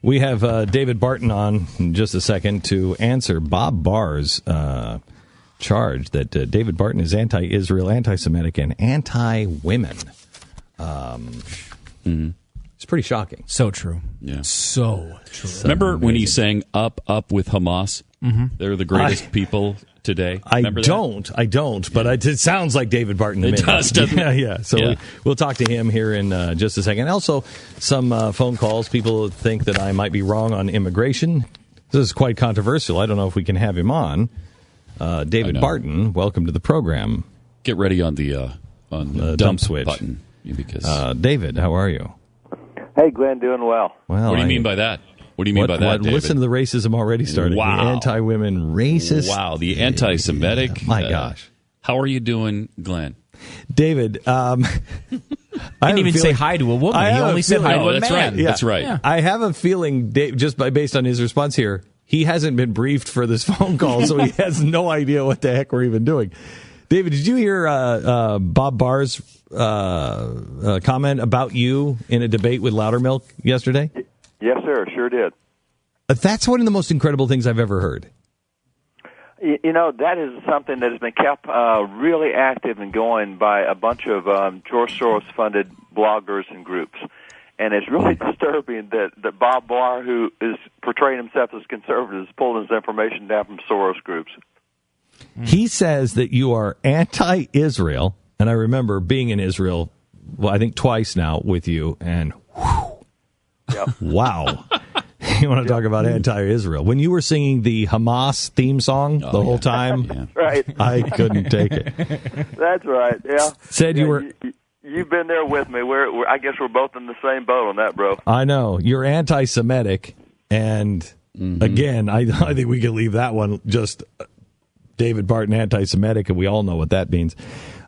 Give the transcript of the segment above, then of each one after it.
We have David Barton on in just a second to answer Bob Barr's charge that David Barton is anti-Israel, anti-Semitic, and anti-women. It's pretty shocking. So true. Yeah. So true. Remember when he sang Up, Up with Hamas? They're the greatest people today. I don't, but it sounds like David Barton to me. It does, doesn't it? Yeah. So we'll talk to him here in just a second. Also, some phone calls. People think that I might be wrong on immigration. This is quite controversial. I don't know if we can have him on. David Barton, welcome to the program. Get ready on the dump switch button. Because David, how are you? Hey, Glenn, doing well. Well, what do you mean by that? What do you mean by that, David? Listen to the racism already starting. Wow. The anti-women racist. Wow, the anti-Semitic. Yeah, my gosh. How are you doing, Glenn? David, I didn't even say hi to a woman. He only said hi to a that's man. Right. Yeah. That's right. Yeah. I have a feeling, just based on his response here, he hasn't been briefed for this phone call, so he has no idea what the heck we're even doing. David, did you hear Bob Barr's comment about you in a debate with Loudermilk yesterday? Yes, sir. Sure did. That's one of the most incredible things I've ever heard. You know, that is something that has been kept really active and going by a bunch of George Soros-funded bloggers and groups. And it's really disturbing that Bob Barr, who is portraying himself as conservative, is pulling his information down from Soros groups. He says that you are anti-Israel, and I remember being in Israel, well, I think twice now with you, and wow. You want to talk about anti-Israel. When you were singing the Hamas theme song the whole time, right? I couldn't take it. That's right, yeah. Said you were... You've been there with me. I guess we're both in the same boat on that, bro. I know. You're anti-Semitic, and again, I think we can leave that one just David Barton anti-Semitic, and we all know what that means.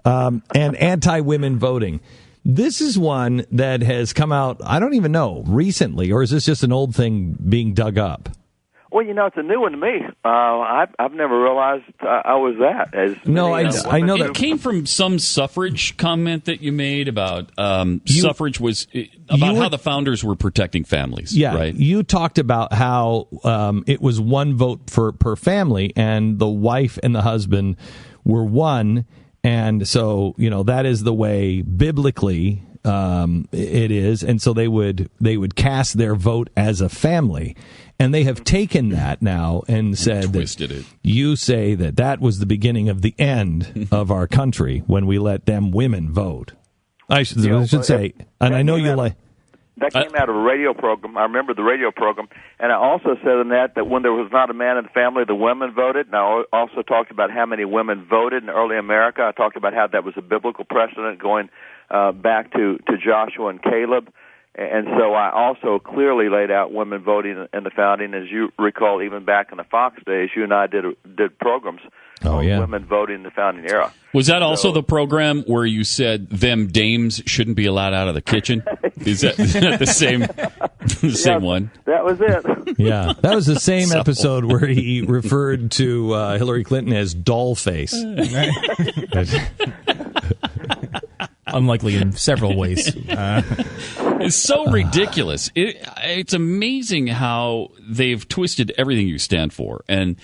And anti-women voting. This is one that has come out, I don't even know, recently, or is this just an old thing being dug up? Well, you know, it's a new one to me. I've never realized I was that. I know that it came from some suffrage comment that you made about suffrage was about how the founders were protecting families. Yeah, right? You talked about how it was one vote per family, and the wife and the husband were one, and so that is the way biblically it is, and so they would cast their vote as a family. And they have taken that now and said that you say that was the beginning of the end of our country when we let them women vote. I should say, and I know you like... That came out of a radio program. I remember the radio program. And I also said in that when there was not a man in the family, the women voted. And I also talked about how many women voted in early America. I talked about how that was a biblical precedent going back to Joshua and Caleb. And so I also clearly laid out women voting in the founding. As you recall, even back in the Fox days, you and I did programs on women voting in the founding era. Was that also the program where you said them dames shouldn't be allowed out of the kitchen? Is that the same one? That was it. Yeah, that was the same episode where he referred to Hillary Clinton as doll face. Unlikely in several ways. It's so ridiculous. It's amazing how they've twisted everything you stand for. And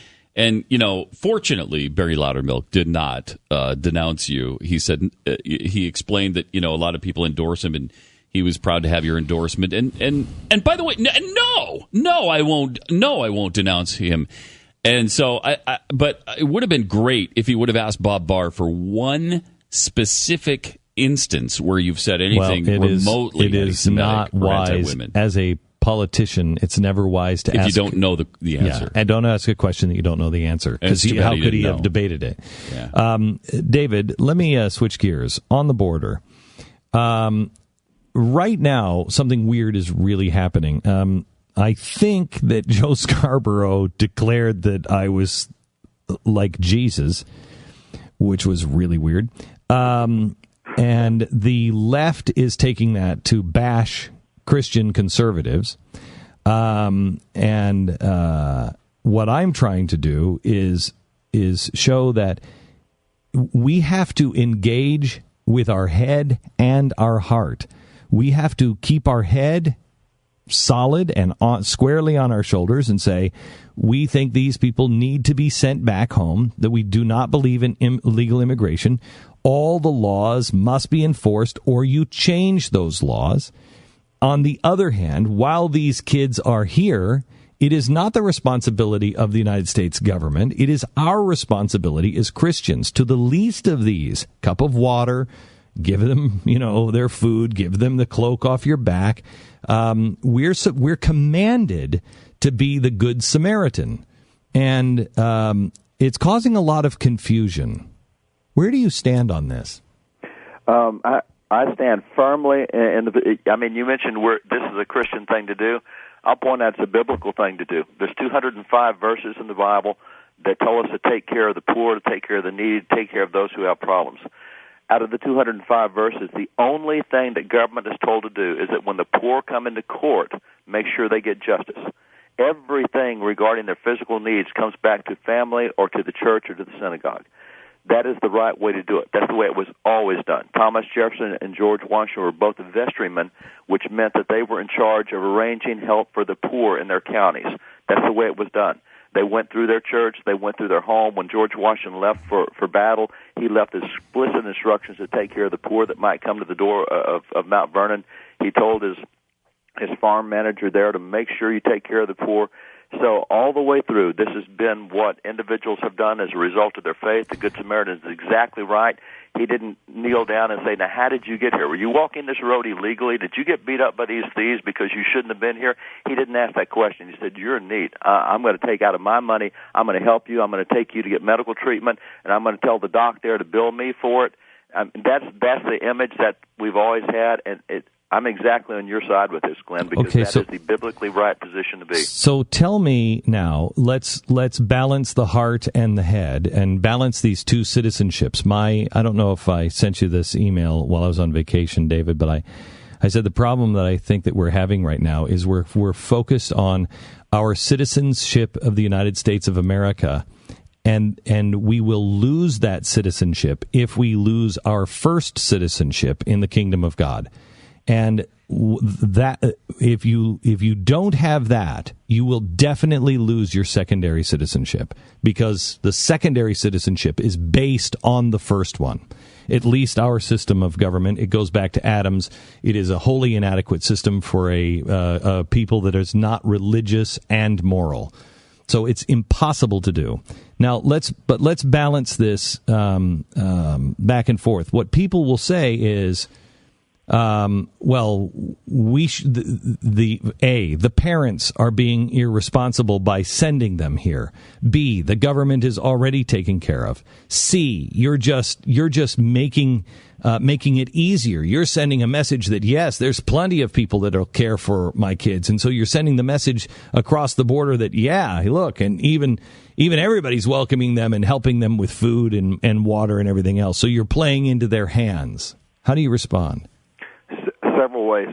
fortunately, Barry Loudermilk did not denounce you. He said he explained that a lot of people endorse him, and he was proud to have your endorsement. And by the way, no, I won't denounce him. And so, but it would have been great if he would have asked Bob Barr for one specific instance where you've said anything remotely it is not wise as a politician. It's never wise to ask if you don't know the answer. And don't ask a question that you don't know the answer, because how could he have debated it? Yeah. David, let me switch gears on the border. Right now, something weird is really happening. I think that Joe Scarborough declared that I was like Jesus, which was really weird. And the left is taking that to bash Christian conservatives. And what I'm trying to do is show that we have to engage with our head and our heart. We have to keep our head solid and squarely on our shoulders and say, we think these people need to be sent back home, that we do not believe in illegal immigration. All the laws must be enforced, or you change those laws. On the other hand, while these kids are here, it is not the responsibility of the United States government. It is our responsibility as Christians to the least of these, cup of water, give them, their food, give them the cloak off your back. We're commanded to be the Good Samaritan. And it's causing a lot of confusion. Where do you stand on this? I stand firmly you mentioned this is a Christian thing to do. I'll point out it's a biblical thing to do. There's 205 verses in the Bible that tell us to take care of the poor, to take care of the needy, to take care of those who have problems. Out of the 205 verses, the only thing that government is told to do is that when the poor come into court, make sure they get justice. Everything regarding their physical needs comes back to family or to the church or to the synagogue. That is the right way to do it. That's the way it was always done. Thomas Jefferson and George Washington were both vestrymen, which meant that they were in charge of arranging help for the poor in their counties. That's the way it was done. They went through their church. They went through their home. When George Washington left for battle, he left explicit instructions to take care of the poor that might come to the door of Mount Vernon. He told his farm manager there to make sure you take care of the poor. So all the way through, this has been what individuals have done as a result of their faith. The Good Samaritan is exactly right. He didn't kneel down and say, now, how did you get here? Were you walking this road illegally? Did you get beat up by these thieves because you shouldn't have been here? He didn't ask that question. He said, you're in need. I'm going to take out of my money. I'm going to help you. I'm going to take you to get medical treatment, and I'm going to tell the doc there to bill me for it. That's the image that we've always had, and I'm exactly on your side with this, Glenn, because that is the biblically right position to be. So tell me now, let's balance the heart and the head and balance these two citizenships. I don't know if I sent you this email while I was on vacation, David, but I said the problem that I think that we're having right now is we're focused on our citizenship of the United States of America, and we will lose that citizenship if we lose our first citizenship in the kingdom of God. And that if you don't have that, you will definitely lose your secondary citizenship, because the secondary citizenship is based on the first one. At least our system of government, it goes back to Adam's. It is a wholly inadequate system for a people that is not religious and moral. So it's impossible to do. Now let's balance this back and forth. What people will say is, the parents are being irresponsible by sending them here. B, the government is already taken care of. C, you're just making it easier. You're sending a message that, yes, there's plenty of people that'll care for my kids, and so you're sending the message across the border that, yeah, look, and even everybody's welcoming them and helping them with food and water and everything else. So you're playing into their hands. How do you respond? Several ways.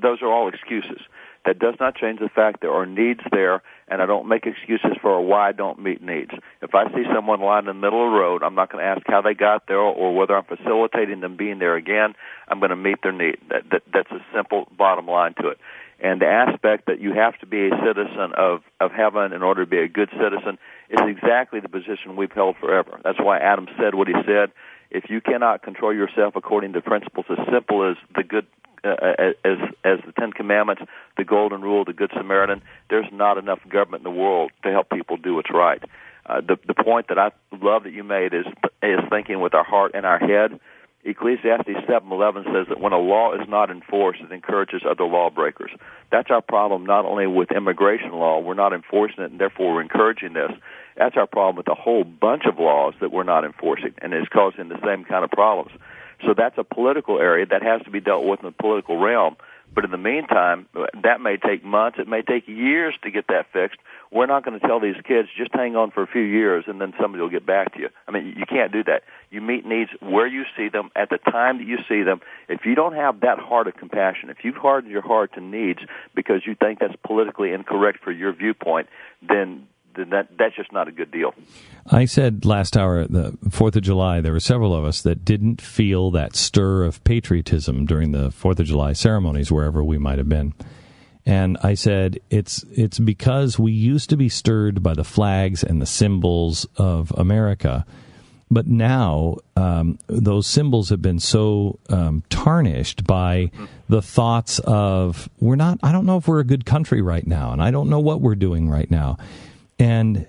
Those are all excuses. That does not change the fact there are needs there, and I don't make excuses for why I don't meet needs. If I see someone lying in the middle of the road, I'm not going to ask how they got there or whether I'm facilitating them being there again. I'm going to meet their need. That's a simple bottom line to it. And the aspect that you have to be a citizen of heaven in order to be a good citizen is exactly the position we've held forever. That's why Adam said what he said. If you cannot control yourself according to principles as simple as the good, as the Ten Commandments, the Golden Rule, the Good Samaritan, there's not enough government in the world to help people do what's right. The point that I love that you made is thinking with our heart and our head. Ecclesiastes 7:11 says that when a law is not enforced, it encourages other lawbreakers. That's our problem not only with immigration law, we're not enforcing it, and therefore we're encouraging this. That's our problem with a whole bunch of laws that we're not enforcing, and it's causing the same kind of problems. So that's a political area that has to be dealt with in the political realm. But in the meantime, that may take months, it may take years to get that fixed. We're not going to tell these kids, just hang on for a few years and then somebody will get back to you. I mean, you can't do that. You meet needs where you see them, at the time that you see them. If you don't have that heart of compassion, if you've hardened your heart to needs because you think that's politically incorrect for your viewpoint, then that's just not a good deal. I said last hour, the 4th of July, there were several of us that didn't feel that stir of patriotism during the 4th of July ceremonies, wherever we might have been. And I said, it's because we used to be stirred by the flags and the symbols of America. But now those symbols have been so tarnished by the thoughts of I don't know if we're a good country right now, and I don't know what we're doing right now. And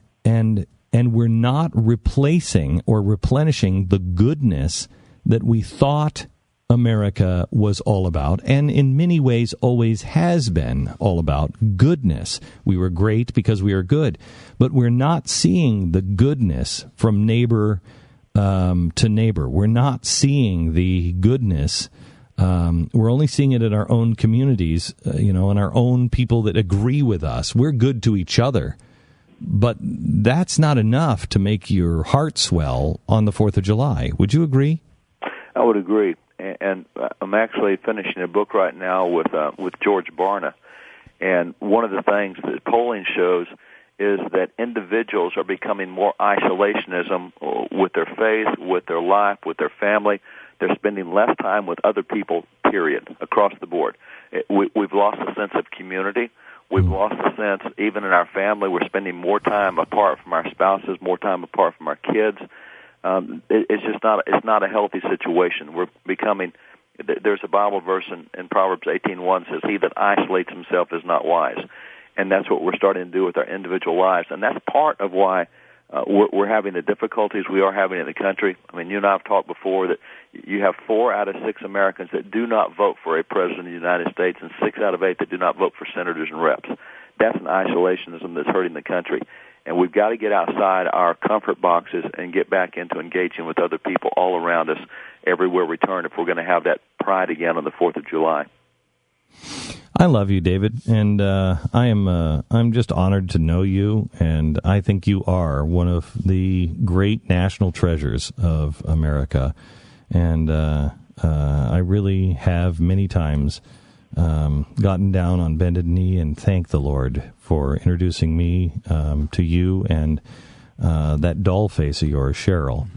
we're not replacing or replenishing the goodness that we thought America was all about, and in many ways always has been all about goodness. We were great because we are good, but we're not seeing the goodness from neighbor to neighbor. We're not seeing the goodness. We're only seeing it in our own communities, and our own people that agree with us. We're good to each other, but that's not enough to make your heart swell on the 4th of July. Would you agree? I would agree. And I'm actually finishing a book right now with George Barna. And one of the things that polling shows is that individuals are becoming more isolationism with their faith, with their life, with their family. They're spending less time with other people, period, across the board. We've lost a sense of community. We've lost a sense, even in our family, we're spending more time apart from our spouses, more time apart from our kids. It's just not a healthy situation. We're becoming. There's a Bible verse in Proverbs 18:1 says, "He that isolates himself is not wise," and that's what we're starting to do with our individual lives, and that's part of why we're having the difficulties we are having in the country. I mean, you and I have talked before that you have 4 out of 6 Americans that do not vote for a president of the United States, and 6 out of 8 that do not vote for senators and reps. That's an isolationism that's hurting the country. And we've got to get outside our comfort boxes and get back into engaging with other people all around us everywhere we turn if we're going to have that pride again on the 4th of July. I love you, David, and I'm just honored to know you, and I think you are one of the great national treasures of America. And I really have many times gotten down on bended knee and thanked the Lord for introducing me to you and that doll face of yours, Cheryl,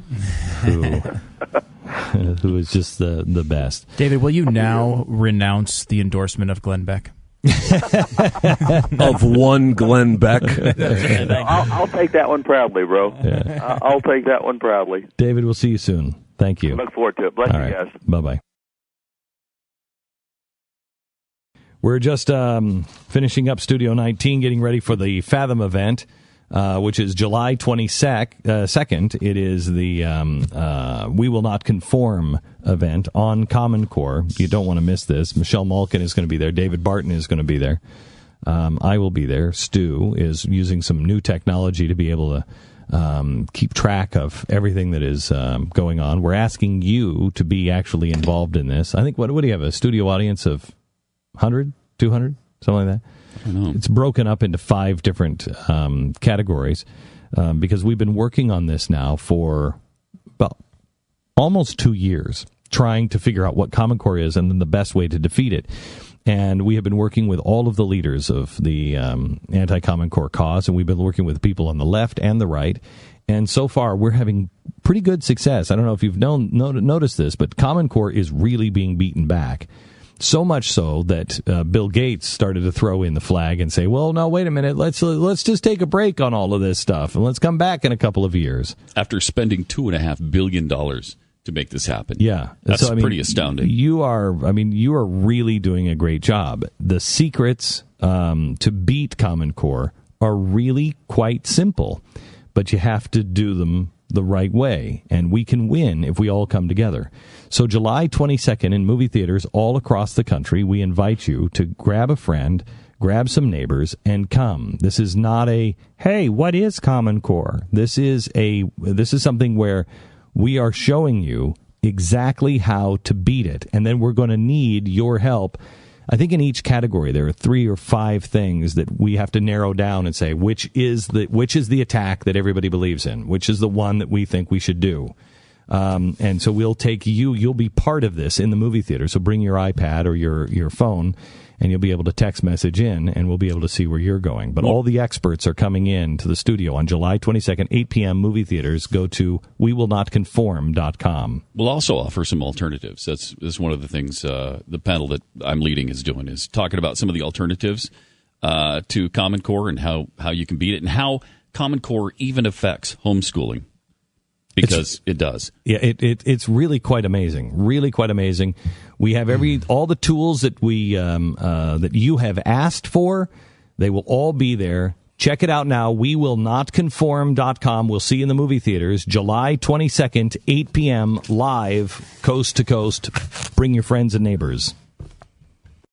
who is just the best. David, will you now renounce the endorsement of Glenn Beck? Of one Glenn Beck? I'll take that one proudly, bro. Yeah. I'll take that one proudly. David, we'll see you soon. Thank you. Look forward to it. Bless you guys. Bye-bye. We're just finishing up Studio 19, getting ready for the Fathom event, which is July 22nd. It is the We Will Not Conform event on Common Core. You don't want to miss this. Michelle Malkin is going to be there. David Barton is going to be there. I will be there. Stu is using some new technology to be able to keep track of everything that is going on. We're asking you to be actually involved in this. I think, what do you have, a studio audience of 100, 200, something like that? I don't know. It's broken up into 5 different categories because we've been working on this now for about almost 2 years, trying to figure out what Common Core is and then the best way to defeat it. And we have been working with all of the leaders of the anti-Common Core cause, and we've been working with people on the left and the right. And so far, we're having pretty good success. I don't know if you've noticed this, but Common Core is really being beaten back. So much so that Bill Gates started to throw in the flag and say, well, no, wait a minute, let's just take a break on all of this stuff, and let's come back in a couple of years. After spending $2.5 billion to make this happen. Yeah. That's pretty astounding. You are really doing a great job. The secrets to beat Common Core are really quite simple, but you have to do them the right way, and we can win if we all come together. So July 22nd in movie theaters all across the country, we invite you to grab a friend, grab some neighbors, and come. This is not a, hey, what is Common Core? This is something where we are showing you exactly how to beat it, and then we're going to need your help. I think in each category there are 3 or 5 things that we have to narrow down and say which is the attack that everybody believes in, which is the one that we think we should do. And so we'll take you. You'll be part of this in the movie theater. So bring your iPad or your phone, and you'll be able to text message in, and we'll be able to see where you're going. But all the experts are coming in to the studio on July 22nd, 8 p.m. movie theaters. Go to wewillnotconform.com. We'll also offer some alternatives. That's one of the things the panel that I'm leading is doing, is talking about some of the alternatives to Common Core and how you can beat it, and how Common Core even affects homeschooling. Because it does. Yeah, it's really quite amazing. Really quite amazing. We have all the tools that that you have asked for. They will all be there. Check it out now. WeWillNotConform.com. We'll see you in the movie theaters July 22nd, 8 p.m. live, coast to coast. Bring your friends and neighbors.